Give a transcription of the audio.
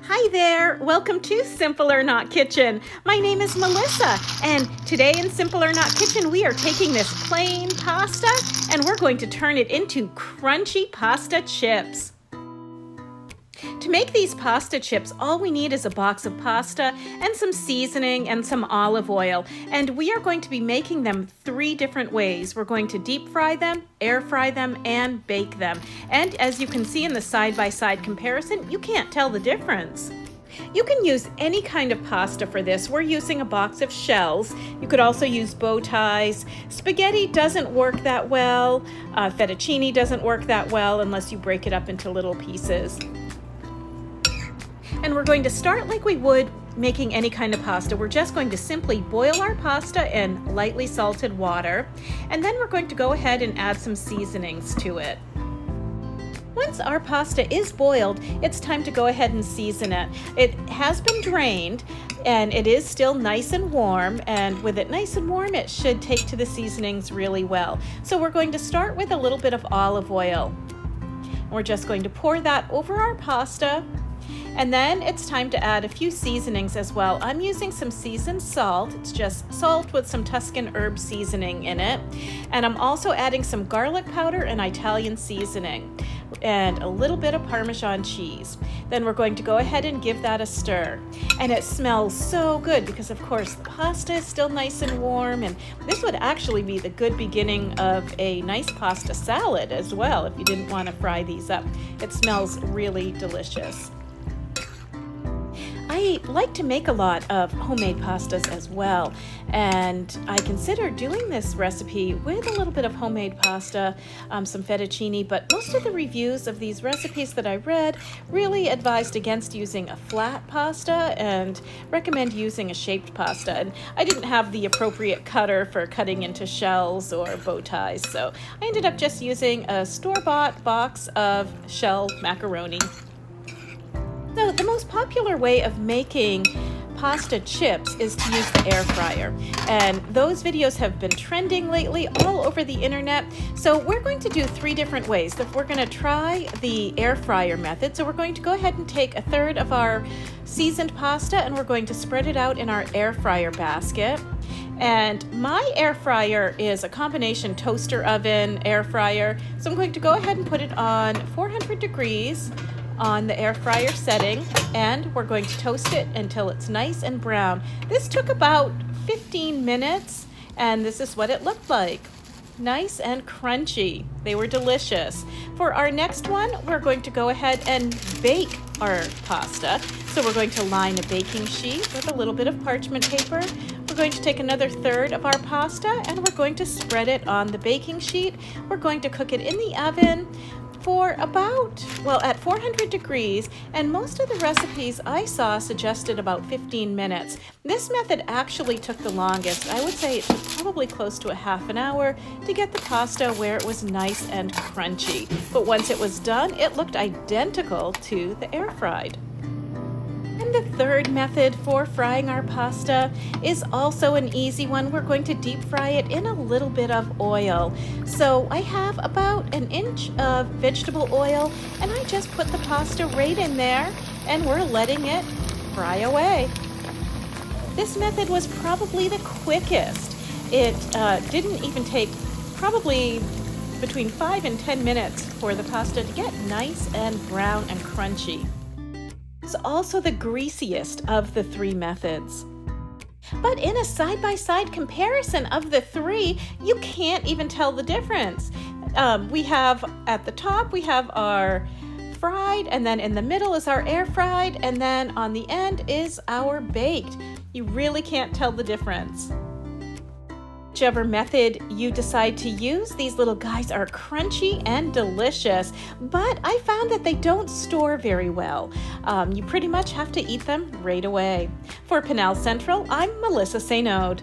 Hi there, welcome to Simple or Not Kitchen. My name is Melissa, and today in Simple or Not Kitchen, we are taking this plain pasta and we're going to turn it into crunchy pasta chips. To make these pasta chips, all we need is a box of pasta and some seasoning and some olive oil. And we are going to be making them 3 different ways. We're going to deep fry them, air fry them, and bake them. And as you can see in the side-by-side comparison, you can't tell the difference. You can use any kind of pasta for this. We're using a box of shells. You could also use bow ties. Spaghetti doesn't work that well. Fettuccine doesn't work that well unless you break it up into little pieces. And we're going to start like we would making any kind of pasta. We're just going to simply boil our pasta in lightly salted water, and then we're going to go ahead and add some seasonings to it. Once our pasta is boiled, it's time to go ahead and season it. It has been drained and it is still nice and warm, and with it nice and warm, it should take to the seasonings really well. So we're going to start with a little bit of olive oil. We're just going to pour that over our pasta. And then it's time to add a few seasonings as well. I'm using some seasoned salt. It's just salt with some Tuscan herb seasoning in it. And I'm also adding some garlic powder and Italian seasoning and a little bit of Parmesan cheese. Then we're going to go ahead and give that a stir. And it smells so good because, of course, the pasta is still nice and warm, and this would actually be the good beginning of a nice pasta salad as well if you didn't want to fry these up. It smells really delicious. I like to make a lot of homemade pastas as well, and I consider doing this recipe with a little bit of homemade pasta, some fettuccine, but most of the reviews of these recipes that I read really advised against using a flat pasta and recommend using a shaped pasta. And I didn't have the appropriate cutter for cutting into shells or bow ties, so I ended up just using a store-bought box of shell macaroni. So the most popular way of making pasta chips is to use the air fryer, and those videos have been trending lately all over the internet. So we're going to do 3 different ways. We're going to try the air fryer method. So we're going to go ahead and take 1/3 of our seasoned pasta and we're going to spread it out in our air fryer basket. And my air fryer is a combination toaster oven air fryer. So I'm going to go ahead and put it on 400 degrees on the air fryer setting, and we're going to toast it until it's nice and brown. This took about 15 minutes, and this is what it looked like. Nice and crunchy. They were delicious. For our next one, we're going to go ahead and bake our pasta. So we're going to line a baking sheet with a little bit of parchment paper. We're going to take another 1/3 of our pasta and we're going to spread it on the baking sheet. We're going to cook it in the oven for about, at 400 degrees, and most of the recipes I saw suggested about 15 minutes. This method actually took the longest. I would say it took probably close to a half an hour to get the pasta where it was nice and crunchy. But once it was done, it looked identical to the air fried. And the 3rd method for frying our pasta is also an easy one. We're going to deep fry it in a little bit of oil. So I have about 1 inch of vegetable oil, and I just put the pasta right in there and we're letting it fry away. This method was probably the quickest. It didn't even take probably between 5 and 10 minutes for the pasta to get nice and brown and crunchy. It's also the greasiest of the 3 methods. But in a side-by-side comparison of the 3, you can't even tell the difference. We have at the top, we have our fried, and then in the middle is our air fried, and then on the end is our baked. You really can't tell the difference. Whichever method you decide to use, these little guys are crunchy and delicious, but I found that they don't store very well. You pretty much have to eat them right away. For Pinal Central, I'm Melissa Saynode.